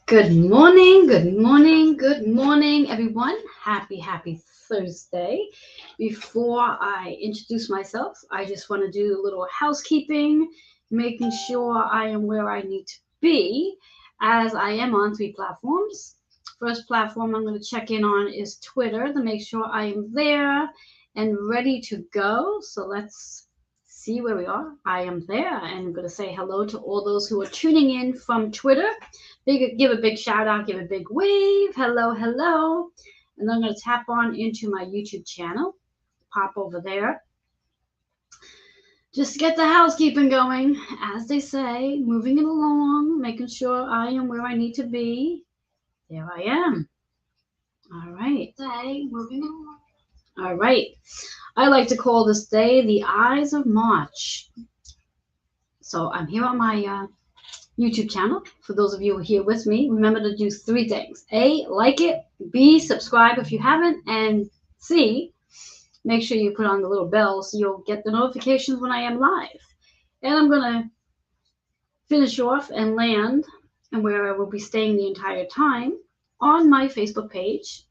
Good morning, good morning, good morning, everyone. Happy Thursday. Before I introduce myself, I just want to do a little housekeeping, making sure I am where I need to be, as I am on 3 platforms. First platform I'm going to check in on is Twitter to make sure I am there and ready to go. So let's see where we are. I am there, and I'm going to say hello to all those who are tuning in from Twitter. Give a big shout out, give a big wave. Hello, hello. And I'm going to tap on into my YouTube channel. Pop over there. Just to get the housekeeping going, as they say, moving it along, making sure I am where I need to be. There I am. All right. Moving along. All right. I like to call this day the Eyes of March. So I'm here on my YouTube channel. For those of you who are here with me, remember to do 3 things. A, like it. B, subscribe if you haven't. And C, make sure you put on the little bell so you'll get the notifications when I am live. And I'm going to finish off and land, and where I will be staying the entire time, on my Facebook page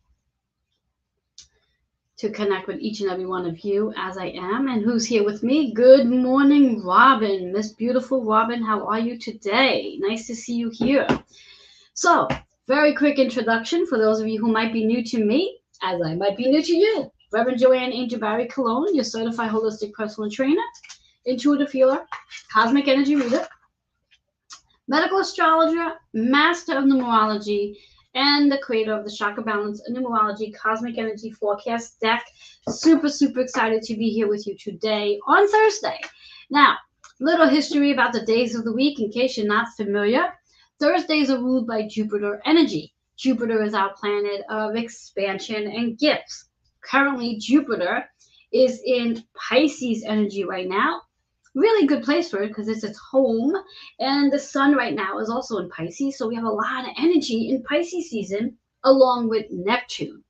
to connect with each and every one of you as I am. And who's here with me? Good morning, Robin. Miss Beautiful Robin, how are you today? Nice to see you here. So, very quick introduction for those of you who might be new to me, as I might be new to you. Reverend Joanne Angel BarryColon, your certified holistic personal trainer, intuitive healer, cosmic energy reader, medical astrologer, master of numerology, and the creator of the Chakra Balance Numerology Cosmic Energy Forecast deck. Super excited to be here with you today on Thursday. Now, little history about the days of the week in case you're not familiar. Thursdays are ruled by Jupiter energy. Jupiter is our planet of expansion and gifts. Currently, Jupiter is in Pisces energy right now. Really good place for it because it's its home, and the sun right now is also in Pisces, so we have a lot of energy in Pisces season along with Neptune.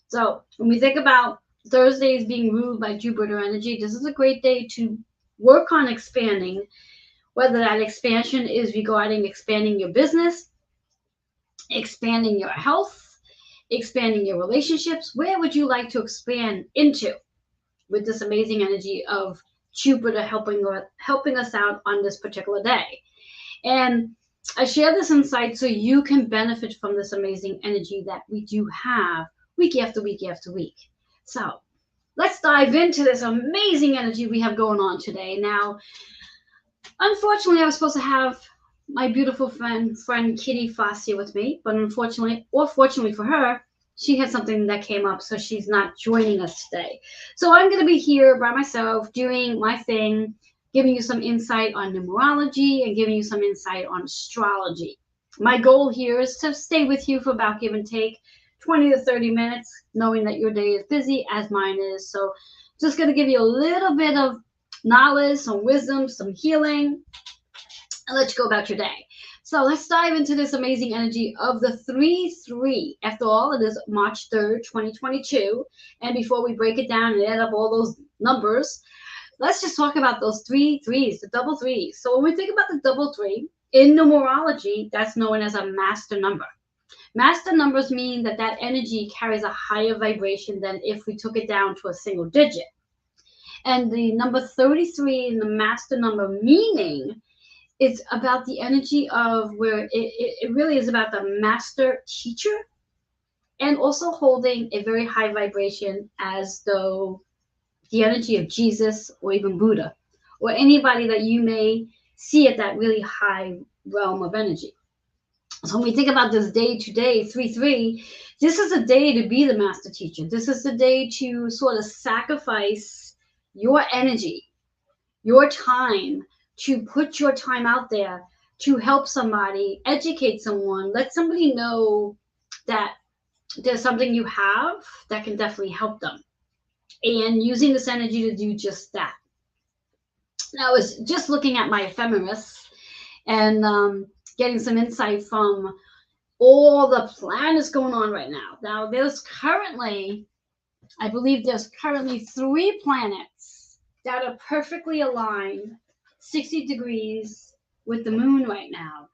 So when we think about Thursdays being ruled by Jupiter energy, this is a great day to work on expanding, whether that expansion is regarding expanding your business, expanding your health, expanding your relationships. Where would you like to expand into with this amazing energy of Jupiter helping us out on this particular day? And I share this insight so you can benefit from this amazing energy that we do have week after week after week. So let's dive into this amazing energy we have going on today. Now, unfortunately, I was supposed to have my beautiful friend Kitty Foss here with me, but unfortunately, or fortunately for her, she had something that came up, so she's not joining us today. So I'm going to be here by myself doing my thing, giving you some insight on numerology and giving you some insight on astrology. My goal here is to stay with you for about give and take 20 to 30 minutes, knowing that your day is busy as mine is. So just going to give you a little bit of knowledge, some wisdom, some healing, and let you go about your day. So let's dive into this amazing energy of the 3-3. After all, it is March 3rd, 2022. And before we break it down and add up all those numbers, let's just talk about those 3 3s, the double threes. So when we think about the double 3, in numerology, that's known as a master number. Master numbers mean that that energy carries a higher vibration than if we took it down to a single digit. And the number 33 in the master number meaning, it's about the energy of where it really is about the master teacher, and also holding a very high vibration as though the energy of Jesus or even Buddha or anybody that you may see at that really high realm of energy. So when we think about this day today, 3-3, this is a day to be the master teacher. This is the day to sort of sacrifice your energy, your time, to put your time out there to help somebody, educate someone, let somebody know that there's something you have that can definitely help them. And using this energy to do just that. Now, I was just looking at my ephemeris and getting some insight from all the planets going on right now. Now, I believe there's currently 3 planets that are perfectly aligned 60 degrees with the moon right now.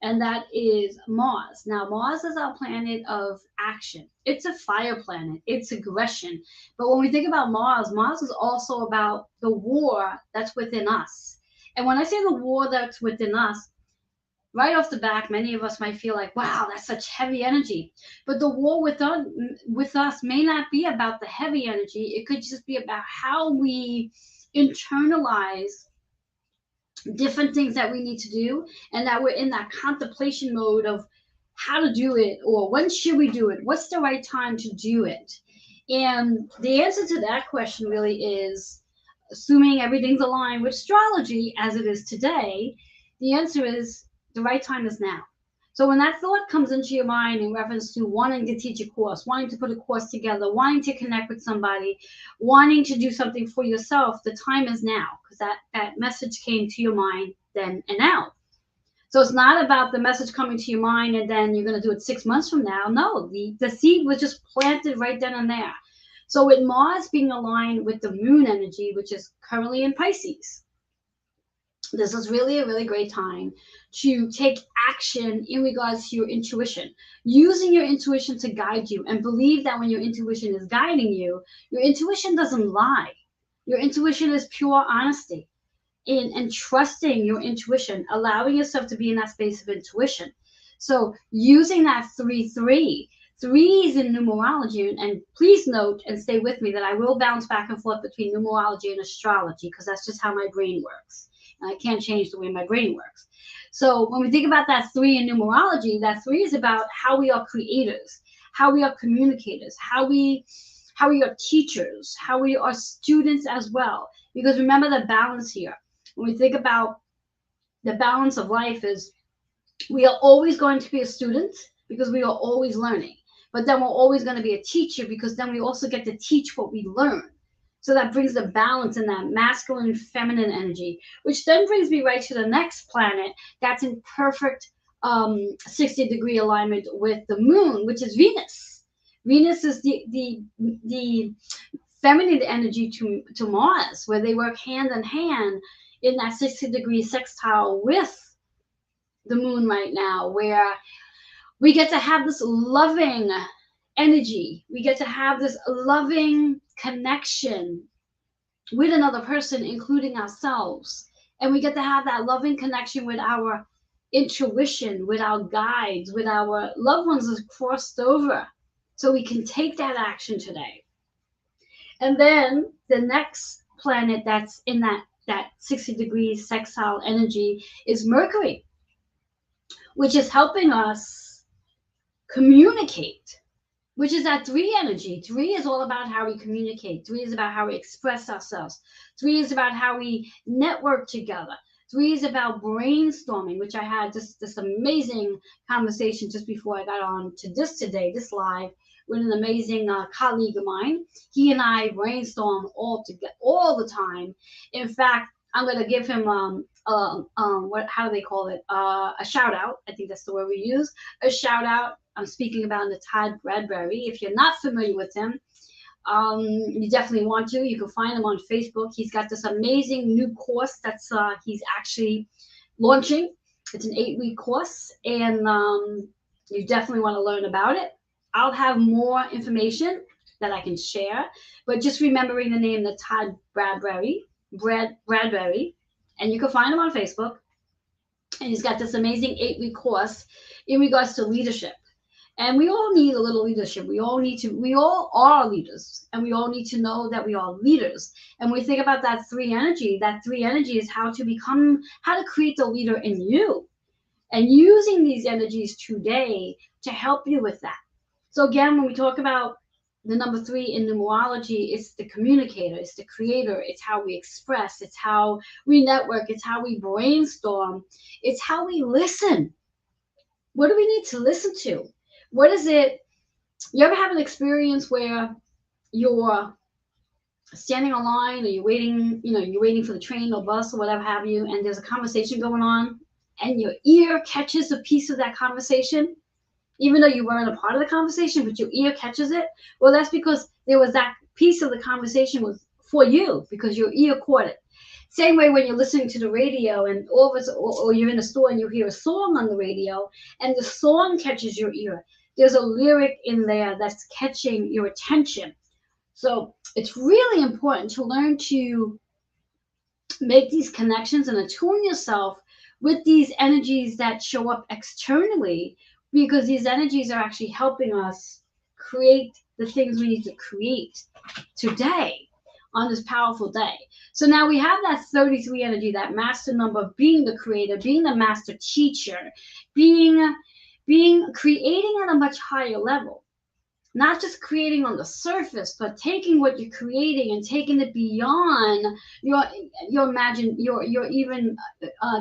and that is Mars. Now, Mars is our planet of action. It's a fire planet. It's aggression. But when we think about Mars, Mars is also about the war that's within us. And when I say the war that's within us, right off the back, many of us might feel like, wow, that's such heavy energy. But the war with us may not be about the heavy energy. It could just be about how we internalize different things that we need to do, and that we're in that contemplation mode of how to do it, or when should we do it, what's the right time to do it. And the answer to that question really is, assuming everything's aligned with astrology as it is today, the answer is the right time is now. So when that thought comes into your mind in reference to wanting to teach a course, wanting to put a course together, wanting to connect with somebody, wanting to do something for yourself, the time is now, because that message came to your mind then and now. So it's not about the message coming to your mind and then you're going to do it 6 months from now. No, the seed was just planted right then and there. So with Mars being aligned with the moon energy, which is currently in Pisces, this is really a really great time to take action in regards to your intuition, using your intuition to guide you, and believe that when your intuition is guiding you, your intuition doesn't lie. Your intuition is pure honesty. And trusting your intuition, allowing yourself to be in that space of intuition. So using that 3-3, threes in numerology, and please note and stay with me that I will bounce back and forth between numerology and astrology, because that's just how my brain works. And I can't change the way my brain works. So when we think about that 3 in numerology, that 3 is about how we are creators, how we are communicators, how we are teachers, how we are students as well. Because remember the balance here. When we think about the balance of life, is we are always going to be a student because we are always learning. But then we're always going to be a teacher because then we also get to teach what we learn. So that brings the balance in that masculine and feminine energy, which then brings me right to the next planet that's in perfect 60-degree alignment with the moon, which is Venus. Venus is the feminine energy to Mars, where they work hand in hand in that 60-degree sextile with the moon right now, where we get to have this loving energy. We get to have this loving connection with another person, including ourselves. And we get to have that loving connection with our intuition, with our guides, with our loved ones that's crossed over. So we can take that action today. And then the next planet that's in that 60-degree sextile energy is Mercury, which is helping us communicate, which is that 3 energy. 3 is all about how we communicate. 3 is about how we express ourselves. 3 is about how we network together. 3 is about brainstorming, which I had this amazing conversation just before I got on to this live, with an amazing colleague of mine. He and I brainstorm all the time. In fact, I'm going to give him how do they call it? A shout out. I think that's the word we use. A shout out. I'm speaking about Untitled Chapter. If you're not familiar with him, you definitely want to. You can find him on Facebook. He's got this amazing new course that's he's actually launching. It's an 8-week course, and you definitely want to learn about it. I'll have more information that I can share, but just remembering the name, the Todd Bradbury, and you can find him on Facebook. And he's got this amazing 8-week course in regards to leadership. And we all need a little leadership. We all are leaders, and we all need to know that we are leaders. And when we think about that 3 energy is how to create the leader in you, and using these energies today to help you with that. So again, when we talk about the number 3 in numerology, it's the communicator, it's the creator, it's how we express, it's how we network, it's how we brainstorm, it's how we listen. What do we need to listen to? What is it? You ever have an experience where you're standing in line, or you're waiting for the train or bus or whatever have you, and there's a conversation going on, and your ear catches a piece of that conversation? Even though you weren't a part of the conversation, but your ear catches it. Well, that's because there was that piece of the conversation was for you, because your ear caught it. Same way when you're listening to the radio and all of us, or you're in a store and you hear a song on the radio and the song catches your ear. There's a lyric in there that's catching your attention. So it's really important to learn to make these connections and attune yourself with these energies that show up externally, because these energies are actually helping us create the things we need to create today on this powerful day. So now we have that 33 energy, that master number, being the creator, being the master teacher, being creating at a much higher level. Not just creating on the surface, but taking what you're creating and taking it beyond your even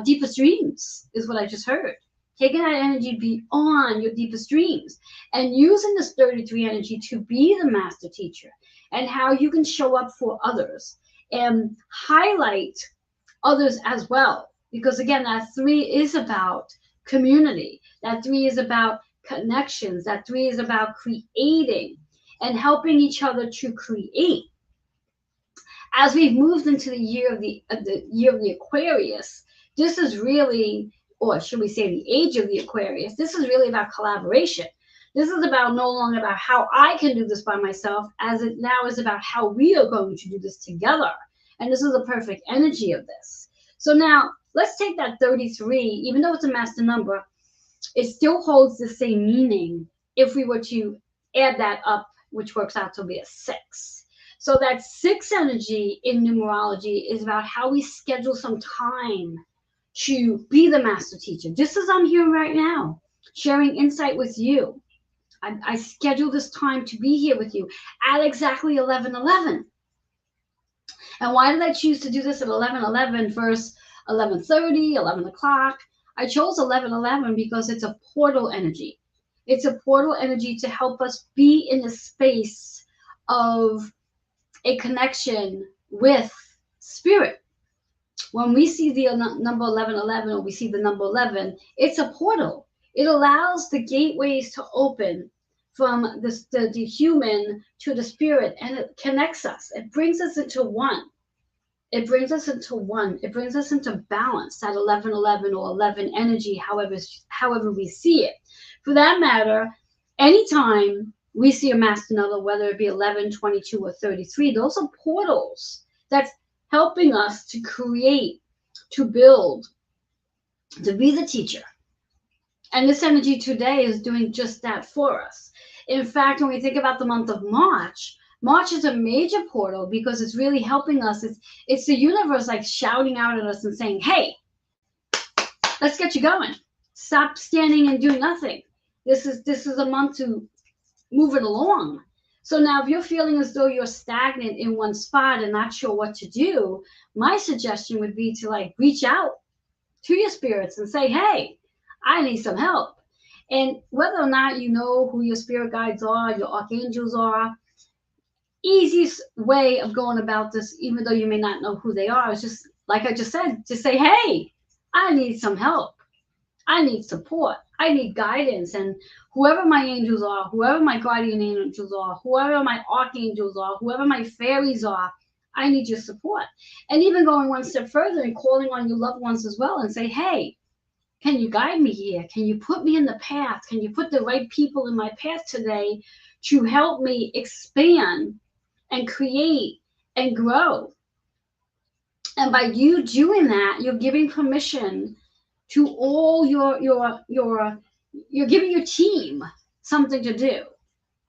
deepest dreams, is what I just heard. Taking that energy beyond your deepest dreams and using this 33 energy to be the master teacher, and how you can show up for others and highlight others as well. Because again, that 3 is about community. That 3 is about connections. That 3 is about creating and helping each other to create. As we've moved into the year of the Aquarius, this is really, or should we say the age of the Aquarius, this is really about collaboration. This is about no longer about how I can do this by myself, as it now is about how we are going to do this together. And this is a perfect energy of this. So now let's take that 33, even though it's a master number, it still holds the same meaning if we were to add that up, which works out to be a 6. So that 6 energy in numerology is about how we schedule some time to be the master teacher. Just as I'm here right now, sharing insight with you. I schedule this time to be here with you at exactly 11:11. And why did I choose to do this at 11:11 versus 11:30, 11 o'clock? I chose 11:11 because it's a portal energy. It's a portal energy to help us be in the space of a connection with spirit. When we see the number 11:11, or we see the number 11, it's a portal. It allows the gateways to open from the human to the spirit, and it connects us. It brings us into one. It brings us into one. It brings us into balance, that 11:11 or 11 energy, however we see it. For that matter, anytime we see a master number, whether it be 11, 22, or 33, those are portals that's helping us to create, to build, to be the teacher. And this energy today is doing just that for us. In fact, when we think about the month of March, March is a major portal because it's really helping us. It's the universe like shouting out at us and saying, hey, let's get you going. Stop standing and doing nothing. This is a month to move it along. So now if you're feeling as though you're stagnant in one spot and not sure what to do, my suggestion would be to like reach out to your spirits and say, hey, I need some help. And whether or not you know who your spirit guides are, your archangels are, easiest way of going about this, even though you may not know who they are, is just, like I just said, to say, hey, I need some help. I need support. I need guidance. And whoever my angels are, whoever my guardian angels are, whoever my archangels are, whoever my fairies are, I need your support. And even going one step further and calling on your loved ones as well and say, hey, can you guide me here? Can you put me in the path? Can you put the right people in my path today to help me expand and create and grow? And by you doing that, you're giving permission to all you're giving your team something to do,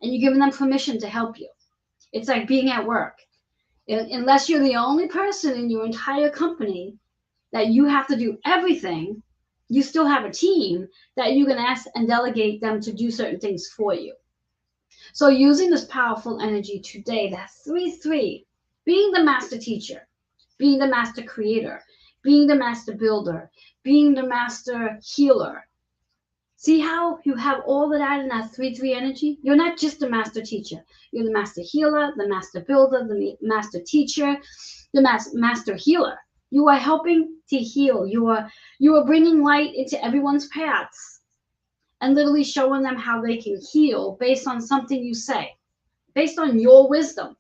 and you're giving them permission to help you. It's like being at work. Unless you're the only person in your entire company that you have to do everything, you still have a team that you can ask and delegate them to do certain things for you. So using this powerful energy today, that 3-3, being the master teacher, being the master creator, being the master builder, being the master healer. See how you have all of that in that 3-3 energy? You're not just the master teacher. You're the master healer, the master builder, the master teacher, the master healer. You are helping to heal. You are bringing light into everyone's paths and literally showing them how they can heal based on something you say, based on your wisdom.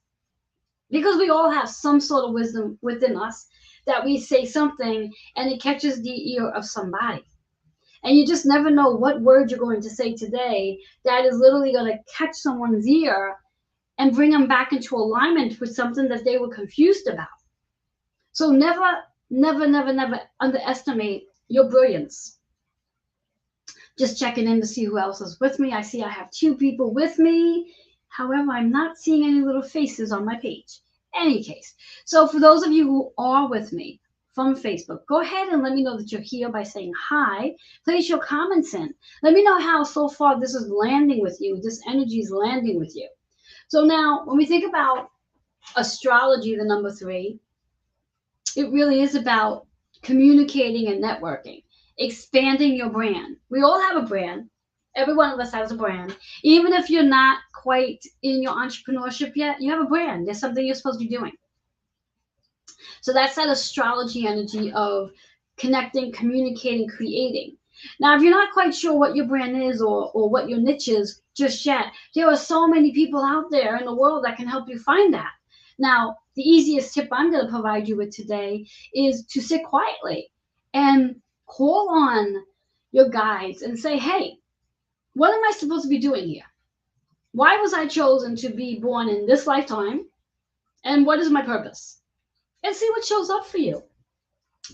Because we all have some sort of wisdom within us that we say something and it catches the ear of somebody. And you just never know what word you're going to say today that is literally going to catch someone's ear and bring them back into alignment with something that they were confused about. So never, never, never, never underestimate your brilliance. Just checking in to see who else is with me. I see I have 2 people with me. However, I'm not seeing any little faces on my page. Any case. So for those of you who are with me from Facebook, go ahead and let me know that you're here by saying hi. Place your comments in. Let me know how so far this is landing with you. This energy is landing with you. So now when we think about astrology, the number 3, it really is about communicating and networking, expanding your brand. We all have a brand. Every one of us has a brand. Even if you're not quite in your entrepreneurship yet, you have a brand. There's something you're supposed to be doing. So that's that astrology energy of connecting, communicating, creating. Now, if you're not quite sure what your brand is or what your niche is just yet, there are so many people out there in the world that can help you find that. Now, the easiest tip I'm going to provide you with today is to sit quietly and call on your guides and say, hey, what am I supposed to be doing here? Why was I chosen to be born in this lifetime? And what is my purpose? And see what shows up for you.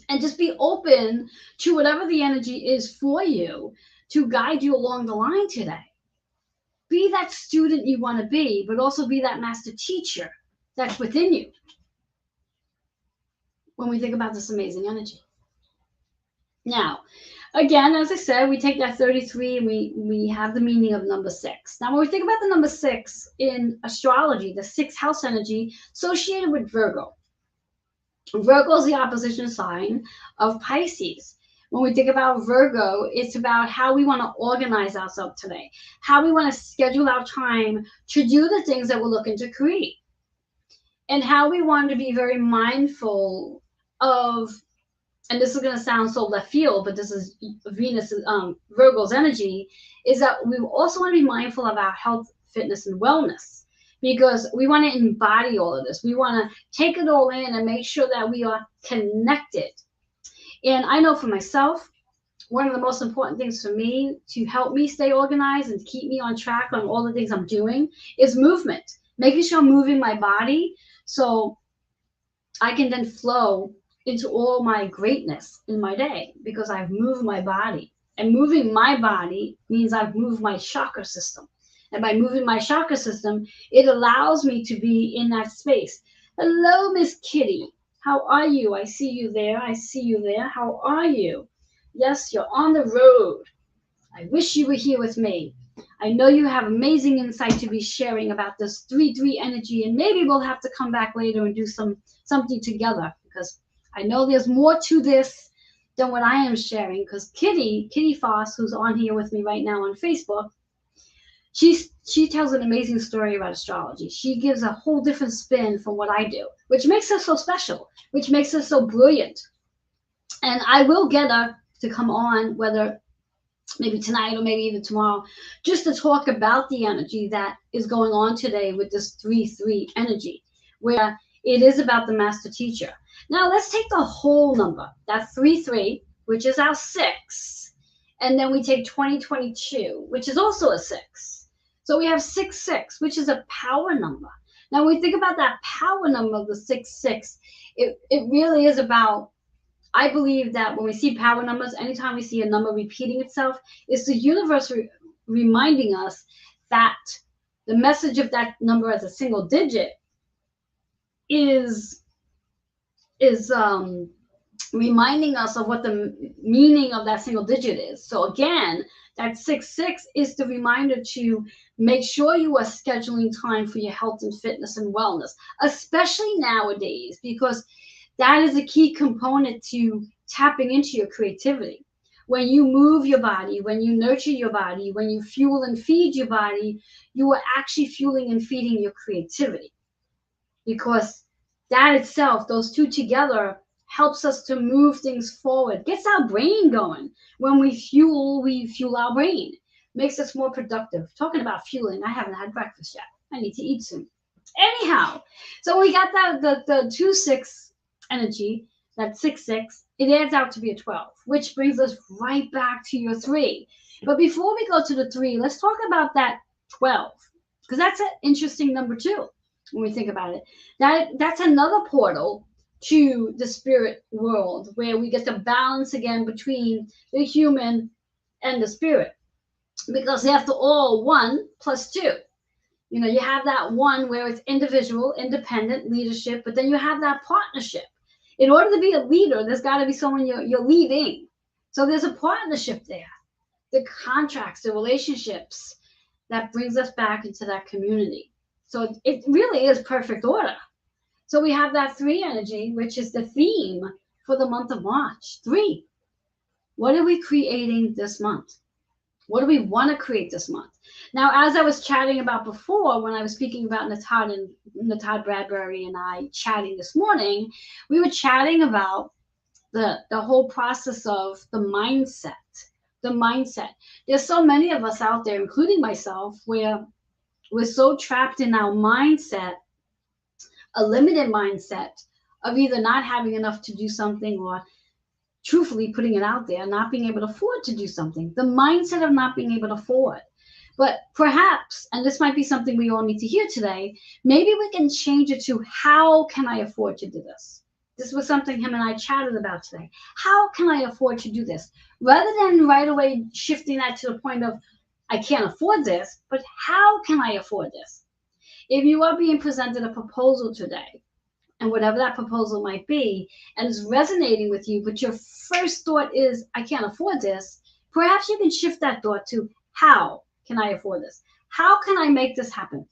And just be open to whatever the energy is for you to guide you along the line today. Be that student you want to be, but also be that master teacher that's within you when we think about this amazing energy. Now, again, as I said, we take that 33 and we have the meaning of number 6. Now, when we think about the number 6 in astrology, the 6th house energy associated with Virgo. Virgo is the opposition sign of Pisces. When we think about Virgo, it's about how we want to organize ourselves today, how we want to schedule our time to do the things that we're looking to create, and how we want to be very mindful of, and this is going to sound so left field, but this is Venus, Virgo's energy, is that we also want to be mindful of our health, fitness, and wellness, because we want to embody all of this. We want to take it all in and make sure that we are connected. And I know for myself, one of the most important things for me to help me stay organized and to keep me on track on all the things I'm doing is movement, making sure I'm moving my body so I can then flow into all my greatness in my day, because I've moved my body. And moving my body means I've moved my chakra system. And by moving my chakra system, it allows me to be in that space. Hello, Miss Kitty. How are you? I see you there. I see you there. How are you? Yes, you're on the road. I wish you were here with me. I know you have amazing insight to be sharing about this 3-3 energy, and maybe we'll have to come back later and do something together, because I know there's more to this than what I am sharing, because Kitty Foss, who's on here with me right now on Facebook, she tells an amazing story about astrology. She gives a whole different spin from what I do, which makes her so special, which makes her so brilliant. And I will get her to come on, whether maybe tonight or maybe even tomorrow, just to talk about the energy that is going on today with this 3-3 energy, where it is about the master teacher. Now let's take the whole number. That's 3-3, which is our 6. And then we take 2022, which is also a 6. So we have 6-6, which is a power number. Now, when we think about that power number of the 6-6, it really is about, I believe that when we see power numbers, anytime we see a number repeating itself, it's the universe reminding us that the message of that number as a single digit is reminding us of what the meaning of that single digit is. So again, that 6-6 is the reminder to make sure you are scheduling time for your health and fitness and wellness, especially nowadays, because that is a key component to tapping into your creativity. When you move your body, when you nurture your body, when you fuel and feed your body, you are actually fueling and feeding your creativity, because that itself, those two together, helps us to move things forward, gets our brain going. When we fuel our brain, makes us more productive. Talking about fueling, I haven't had breakfast yet. I need to eat soon. Anyhow, so we got the 2-6 energy. That's 6, 6. It adds out to be a 12, which brings us right back to your 3. But before we go to the 3, let's talk about that 12, because that's an interesting number too when we think about it. That's another portal to the spirit world where we get to balance again between the human and the spirit. Because after all, 1 plus 2. You have that 1 where it's individual, independent leadership, but then you have that partnership. In order to be a leader, there's got to be someone you're leading. So there's a partnership there. The contracts, the relationships, that brings us back into that community. So it really is perfect order. So we have that 3 energy, which is the theme for the month of March. 3. What are we creating this month? What do we want to create this month? Now, as I was chatting about before, when I was speaking about Natal Bradbury and I chatting this morning, we were chatting about the whole process of the mindset. The mindset. There's so many of us out there, including myself, where we're so trapped in our mindset, a limited mindset of either not having enough to do something or truthfully putting it out there, not being able to afford to do something. The mindset of not being able to afford. But perhaps, and this might be something we all need to hear today, maybe we can change it to, how can I afford to do this? This was something him and I chatted about today. How can I afford to do this? Rather than right away shifting that to the point of, I can't afford this, but how can I afford this? If you are being presented a proposal today, and whatever that proposal might be, and it's resonating with you, but your first thought is, I can't afford this, perhaps you can shift that thought to, how can I afford this? How can I make this happen?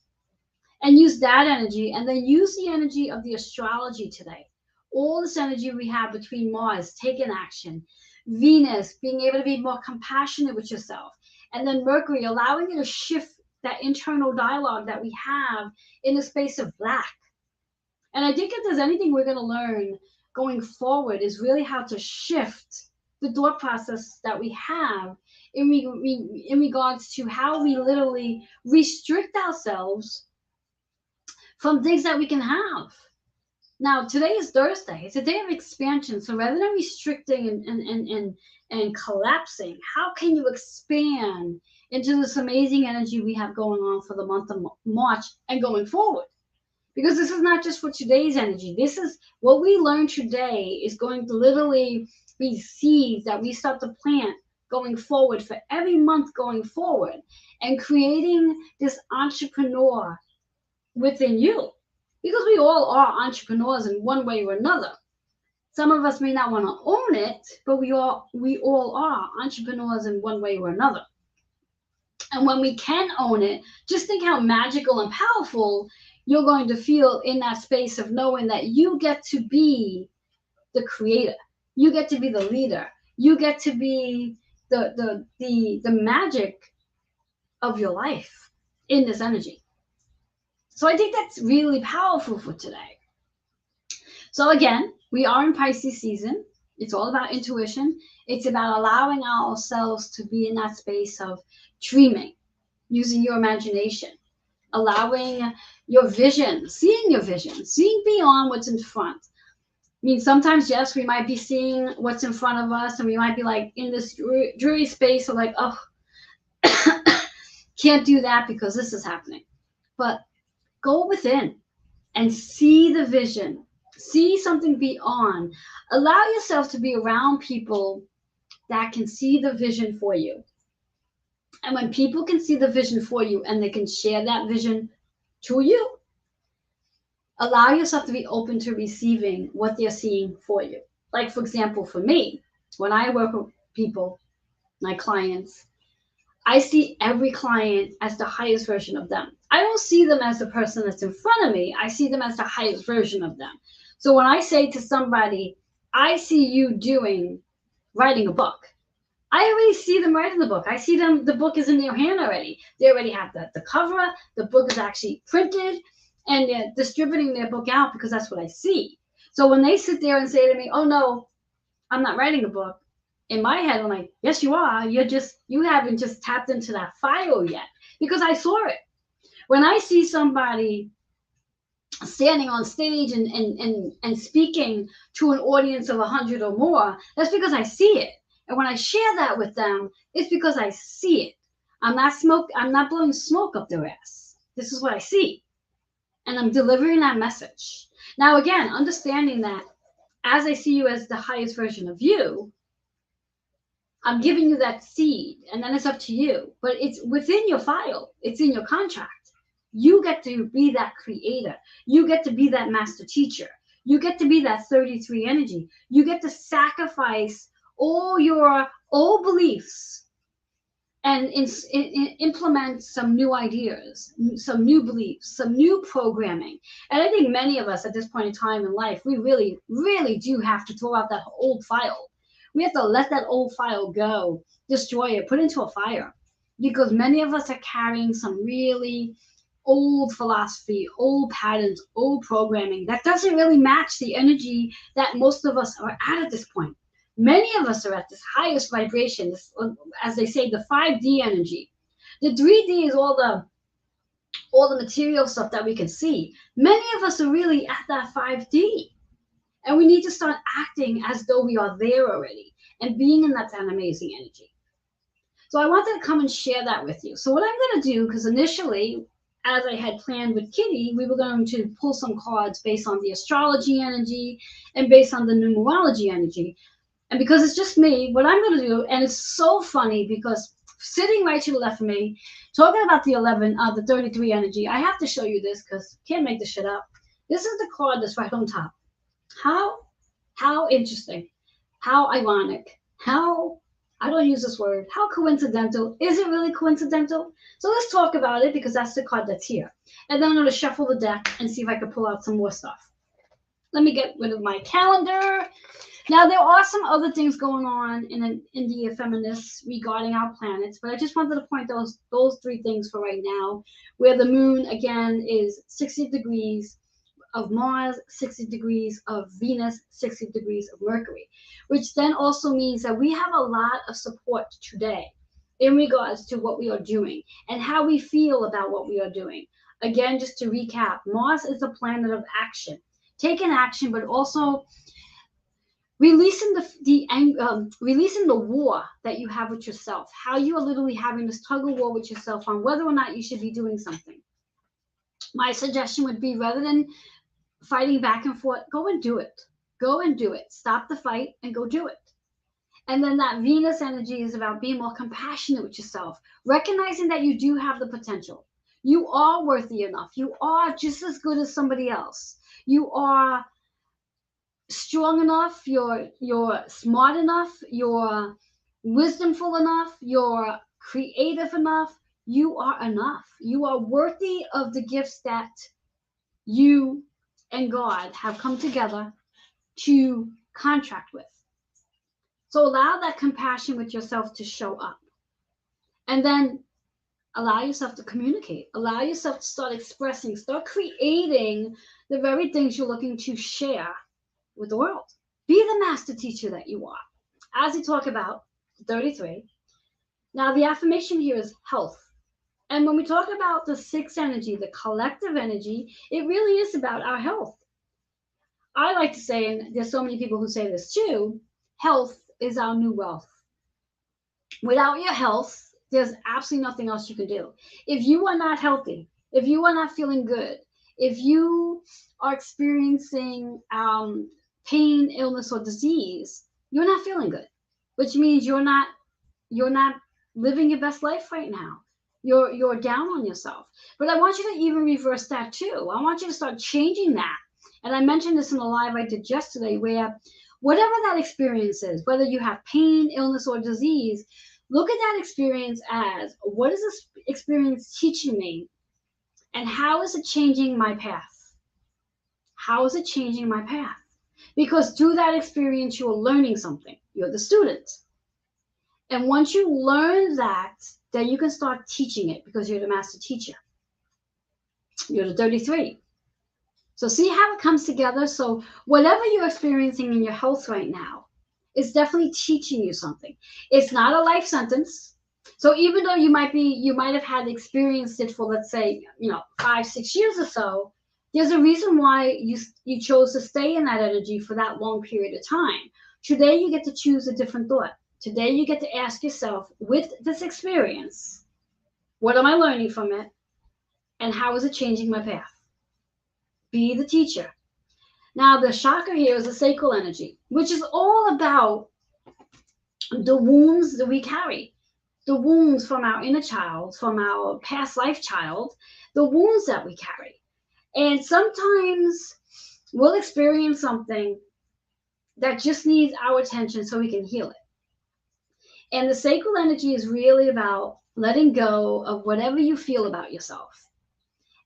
And use that energy, and then use the energy of the astrology today. All this energy we have between Mars, taking action, Venus, being able to be more compassionate with yourself, and then Mercury, allowing you to shift that internal dialogue that we have in the space of black. And I think if there's anything we're going to learn going forward is really how to shift the thought process that we have in regards to how we literally restrict ourselves from things that we can have. Now, today is Thursday. It's a day of expansion. So rather than restricting and collapsing, how can you expand into this amazing energy we have going on for the month of March and going forward? Because this is not just for today's energy. This is what we learn today is going to literally be seeds that we start to plant going forward for every month going forward, and creating this entrepreneur within you. Because we all are entrepreneurs in one way or another. Some of us may not want to own it, but we all are entrepreneurs in one way or another. And when we can own it, just think how magical and powerful you're going to feel in that space of knowing that you get to be the creator. You get to be the leader. You get to be the magic of your life in this energy. So I think that's really powerful for today. So again, we are in Pisces season. It's all about intuition. It's about allowing ourselves to be in that space of dreaming, using your imagination, allowing your vision, seeing beyond what's in front. I mean, sometimes, yes, we might be seeing what's in front of us, and we might be like in this dreary space of like, oh, can't do that because this is happening. But go within and see the vision, see something beyond. Allow yourself to be around people that can see the vision for you. And when people can see the vision for you and they can share that vision to you, allow yourself to be open to receiving what they're seeing for you. Like, for example, for me, when I work with people, my clients, I see every client as the highest version of them. I don't see them as the person that's in front of me. I see them as the highest version of them. So when I say to somebody, I see you writing a book, I already see them writing the book. I see them, the book is in their hand already. They already have the cover, the book is actually printed, and they're distributing their book out because that's what I see. So when they sit there and say to me, oh no, I'm not writing a book, in my head, I'm like, yes, you are. You haven't just tapped into that file yet, because I saw it. When I see somebody standing on stage and speaking to an audience of 100 or more, that's because I see it. And when I share that with them, it's because I see it. I'm not blowing smoke up their ass. This is what I see. And I'm delivering that message. Now, again, understanding that as I see you as the highest version of you, I'm giving you that seed, and then it's up to you. But it's within your file, it's in your contract. You get to be that creator. You get to be that master teacher. You get to be that 33 energy. You get to sacrifice all your old beliefs and implement some new ideas, some new beliefs, some new programming. And I think many of us at this point in time in life, we really, really do have to throw out that old file. We have to let that old file go, destroy it, put it into a fire. Because many of us are carrying some really old philosophy, old patterns, old programming that doesn't really match the energy that most of us are at this point. Many of us are at this highest vibration, this, as they say, the 5D energy. The 3D is all the material stuff that we can see. Many of us are really at that 5D. And we need to start acting as though we are there already and being in that amazing energy. So I wanted to come and share that with you. So what I'm going to do, because initially, as I had planned with Kitty, we were going to pull some cards based on the astrology energy and based on the numerology energy. And because it's just me, what I'm going to do, and it's so funny because sitting right to the left of me, talking about the 33 energy, I have to show you this because can't make this shit up. This is the card that's right on top. How interesting, how ironic, how, I don't use this word, how coincidental. Is it really coincidental? So let's talk about it because that's the card that's here. And then I'm going to shuffle the deck and see if I can pull out some more stuff. Let me get rid of my calendar. Now, there are some other things going on in the feminists regarding our planets, but I just wanted to point those three things for right now, where the moon, again, is 60 degrees of Mars, 60 degrees of Venus, 60 degrees of Mercury, which then also means that we have a lot of support today in regards to what we are doing and how we feel about what we are doing. Again, just to recap, Mars is a planet of action, taking action, but also releasing releasing the war that you have with yourself, how you are literally having this tug of war with yourself on whether or not you should be doing something. My suggestion would be, rather than fighting back and forth, go and do it. Go and do it. Stop the fight and go do it. And then that Venus energy is about being more compassionate with yourself, recognizing that you do have the potential. You are worthy enough. You are just as good as somebody else. You are strong enough. You're smart enough. You're wisdomful enough. You're creative enough. You are enough. You are worthy of the gifts that you and God have come together to contract with. So allow that compassion with yourself to show up. And then allow yourself to communicate. Allow yourself to start expressing, start creating the very things you're looking to share with the world. Be the master teacher that you are. As we talk about 33, now the affirmation here is health. And when we talk about the sixth energy, the collective energy, it really is about our health. I like to say, and there's so many people who say this too, health is our new wealth. Without your health, there's absolutely nothing else you can do. If you are not healthy, if you are not feeling good, if you are experiencing pain, illness, or disease, you're not feeling good, which means you're not living your best life right now. You're down on yourself. But I want you to even reverse that too. I want you to start changing that. And I mentioned this in a live I did yesterday, where whatever that experience is, whether you have pain, illness, or disease, look at that experience as, what is this experience teaching me? And how is it changing my path? How is it changing my path? Because through that experience, you are learning something. You're the student. And once you learn that, then you can start teaching it because you're the master teacher. You're the 33. So see how it comes together? So whatever you're experiencing in your health right now is definitely teaching you something. It's not a life sentence. So even though you might have had experienced it for, let's say, 5-6 years or so, There's a reason why you chose to stay in that energy for that long period of time. Today you get to choose a different thought. Today you get to ask yourself, with this experience, what am I learning from it? And how is it changing my path? Be the teacher. Now the chakra here is the sacral energy, which is all about the wounds that we carry. The wounds from our inner child, from our past life child, the wounds that we carry. And sometimes we'll experience something that just needs our attention so we can heal it. And the sacral energy is really about letting go of whatever you feel about yourself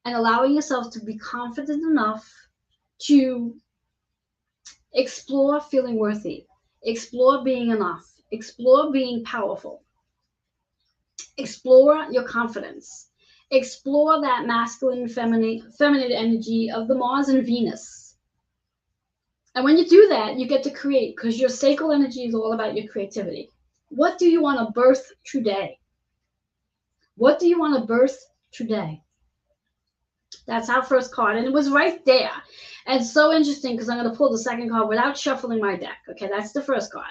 and allowing yourself to be confident enough to explore feeling worthy, explore being enough, explore being powerful, explore your confidence, explore that masculine and feminine energy of the Mars and Venus. And when you do that, you get to create, because your sacral energy is all about your creativity. What do you want to birth today? What do you want to birth today? That's our first card, and it was right there. And it's so interesting because I'm going to pull the second card without shuffling my deck. Okay, that's the first card.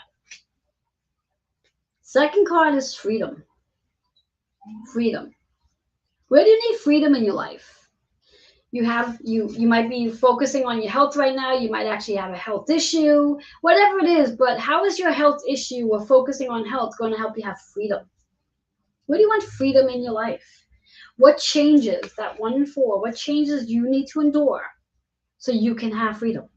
Second card is freedom. Freedom. Where do you need freedom in your life? You might be focusing on your health right now. You might actually have a health issue, whatever it is. But how is your health issue or focusing on health going to help you have freedom? Where do you want freedom in your life? What changes, that 1 and 4, what changes you need to endure so you can have freedom?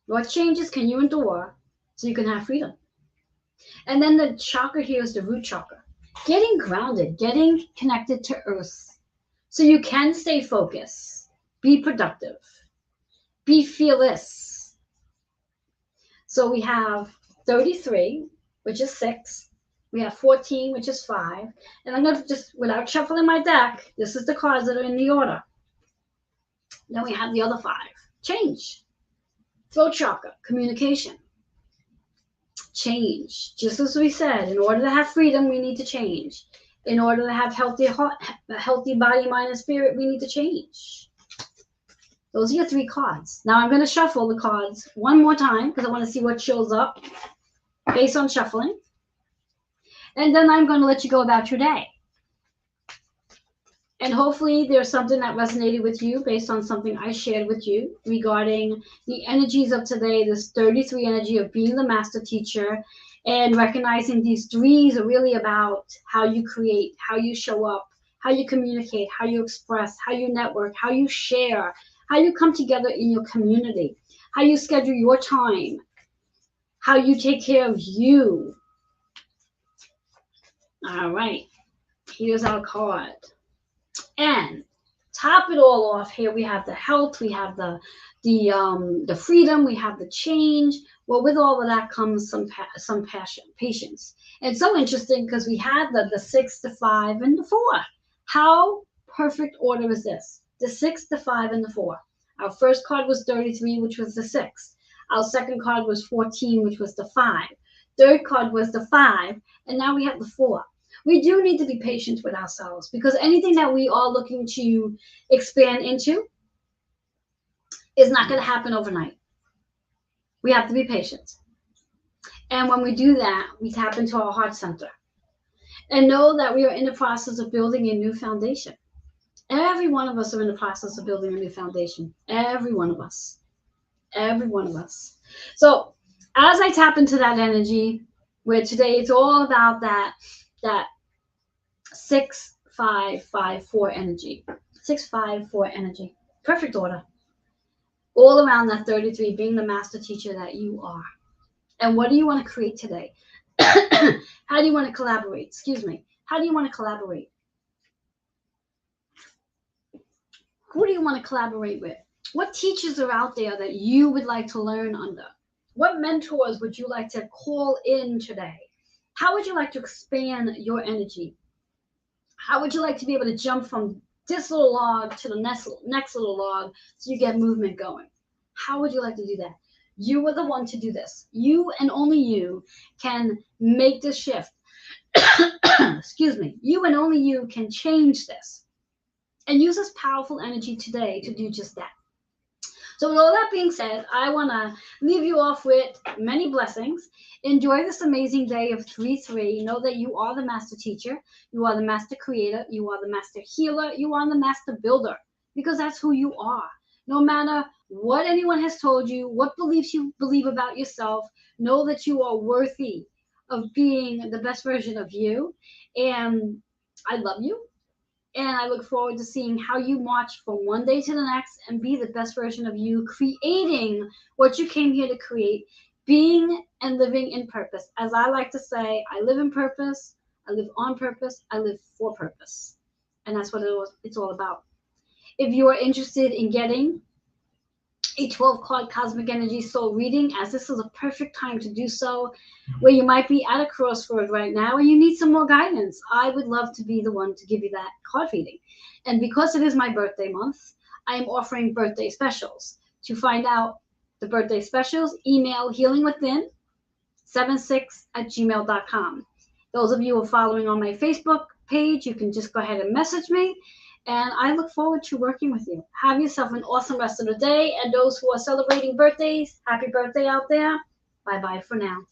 What changes can you endure so you can have freedom? And then the chakra here is the root chakra. Getting grounded, getting connected to earth so you can stay focused, be productive, be fearless. So we have 33, which is 6. We have 14, which is 5. And I'm going to just, without shuffling my deck, this is the cards that are in the order. Then we have the other 5. Change. Throat chakra, communication. Change. Just as we said, in order to have freedom, we need to change. In order to have healthy body, mind, and spirit, we need to change. Those are your 3 cards. Now I'm going to shuffle the cards one more time because I want to see what shows up based on shuffling. And then I'm going to let you go about your day. And hopefully there's something that resonated with you based on something I shared with you regarding the energies of today, this 33 energy of being the master teacher and recognizing these 3s are really about how you create, how you show up, how you communicate, how you express, how you network, how you share, how you come together in your community, how you schedule your time, how you take care of you. All right, here's our card. And top it all off, here we have the health, we have the freedom, we have the change. Well, with all of that comes some passion, patience. And it's so interesting because we had the 6, the 5, and the 4. How perfect order is this? The 6, the 5, and the 4. Our first card was 33, which was the 6. Our second card was 14, which was the 5. Third card was the 5, and now we have the 4. We do need to be patient with ourselves because anything that we are looking to expand into is not going to happen overnight. We have to be patient. And when we do that, we tap into our heart center and know that we are in the process of building a new foundation. Every one of us are in the process of building a new foundation. Every one of us. Every one of us. So as I tap into that energy, where today it's all about that 6, 5, 5, 4 energy. 6, 5, 4 energy. Perfect order. All around that 33, being the master teacher that you are. And what do you want to create today? How do you want to collaborate? Excuse me. How do you want to collaborate? Who do you want to collaborate with? What teachers are out there that you would like to learn under? What mentors would you like to call in today? How would you like to expand your energy? How would you like to be able to jump from this little log to the next little log so you get movement going? How would you like to do that? You are the one to do this. You and only you can make this shift. Excuse me. You and only you can change this. and use this powerful energy today to do just that. So with all that being said, I want to leave you off with many blessings. Enjoy this amazing day of 3-3. Know that you are the master teacher. You are the master creator. You are the master healer. You are the master builder, because that's who you are. No matter what anyone has told you, what beliefs you believe about yourself, know that you are worthy of being the best version of you. And I love you. And I look forward to seeing how you march from one day to the next and be the best version of you, creating what you came here to create, being and living in purpose. As I like to say, I live in purpose, I live on purpose, I live for purpose. And that's what it's all about. If you are interested in getting a 12-card cosmic energy soul reading, as this is a perfect time to do so, where you might be at a crossroad right now and you need some more guidance, I would love to be the one to give you that card reading. And because it is my birthday month, I am offering birthday specials. To find out the birthday specials, email healingwithin76@gmail.com. Those of you who are following on my Facebook page, you can just go ahead and message me. And I look forward to working with you. Have yourself an awesome rest of the day. And those who are celebrating birthdays, happy birthday out there. Bye-bye for now.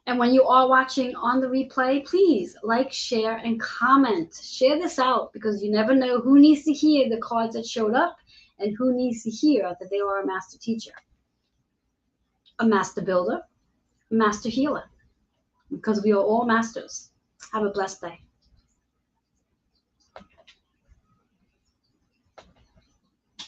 And when you are watching on the replay, please like, share, and comment. Share this out, because you never know who needs to hear the cards that showed up and who needs to hear that they are a master teacher, a master builder, a master healer, because we are all masters. Have a blessed day.